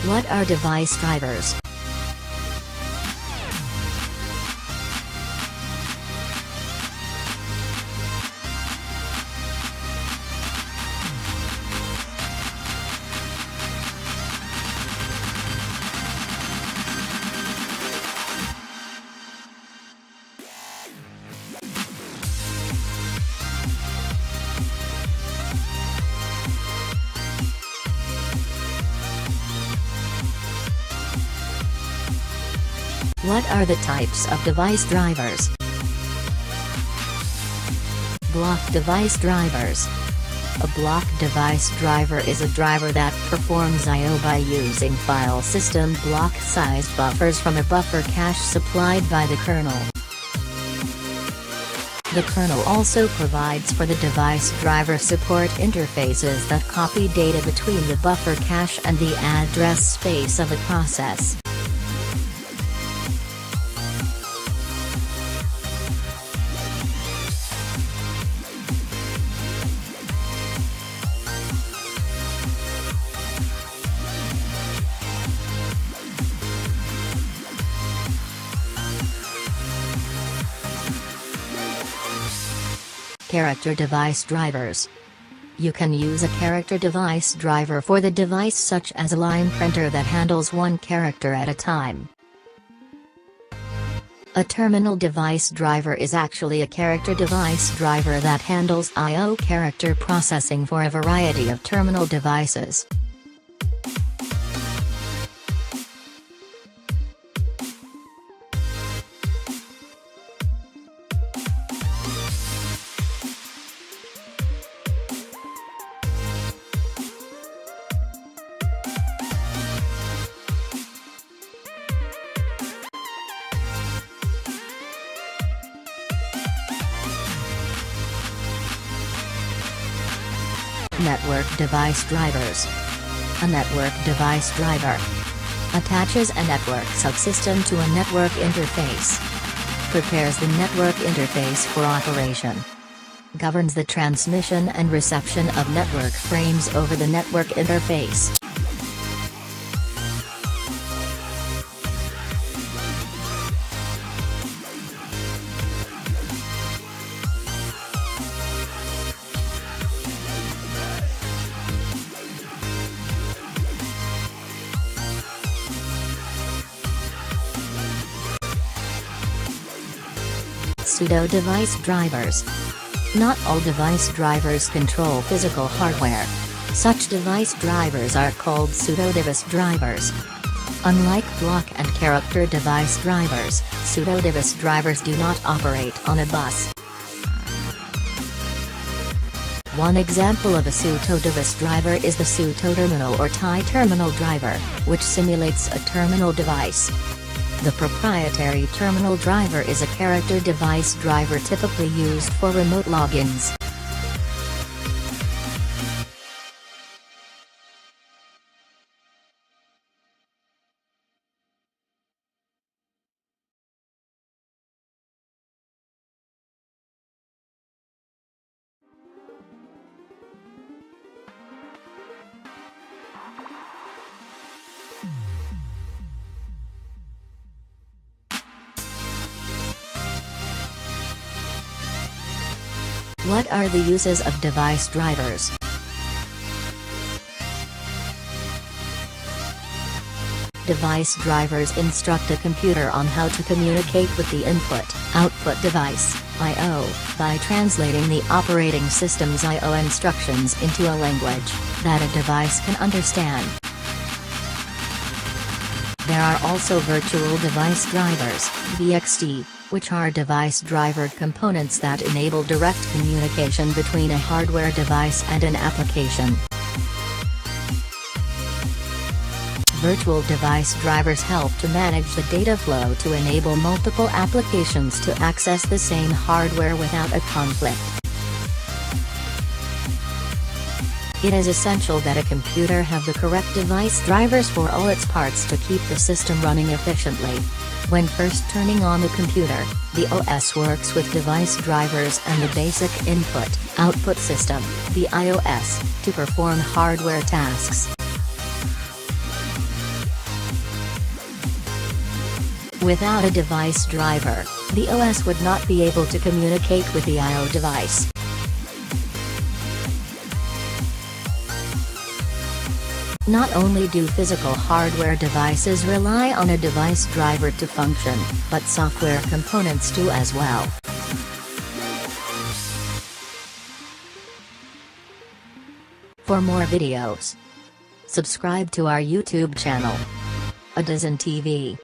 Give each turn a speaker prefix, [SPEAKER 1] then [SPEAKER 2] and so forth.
[SPEAKER 1] What are device drivers? What are the types of device drivers? Block device drivers. A block device driver is a driver that performs I/O by using file system block-sized buffers from a buffer cache supplied by the kernel. The kernel also provides for the device driver support interfaces that copy data between the buffer cache and the address space of a process. Character device drivers. You can use a character device driver for the device such as a line printer that handles one character at a time. A terminal device driver is actually a character device driver that handles I/O character processing for a variety of terminal devices. Network device drivers. A network device driver attaches a network subsystem to a network interface, prepares the network interface for operation, governs the transmission and reception of network frames over the network interface. Pseudo device drivers. Not all device drivers control physical hardware. Such device drivers are called pseudo-device drivers. Unlike block and character device drivers, pseudo-device drivers do not operate on a bus. One example of a pseudo-device driver is the pseudo-terminal or TI-terminal driver, which simulates a terminal device. The proprietary terminal driver is a character device driver typically used for remote logins. What are the uses of device drivers? Device drivers instruct a computer on how to communicate with the input-output device, I/O, by translating the operating system's I/O instructions into a language that a device can understand. There are also virtual device drivers, VXD, which are device driver components that enable direct communication between a hardware device and an application. Virtual device drivers help to manage the data flow to enable multiple applications to access the same hardware without a conflict. It is essential that a computer have the correct device drivers for all its parts to keep the system running efficiently. When first turning on the computer, the OS works with device drivers and the basic input-output system, the IOS, to perform hardware tasks. Without a device driver, the OS would not be able to communicate with the I/O device. Not only do physical hardware devices rely on a device driver to function, but software components do as well. For more videos, subscribe to our YouTube channel, Adazen TV.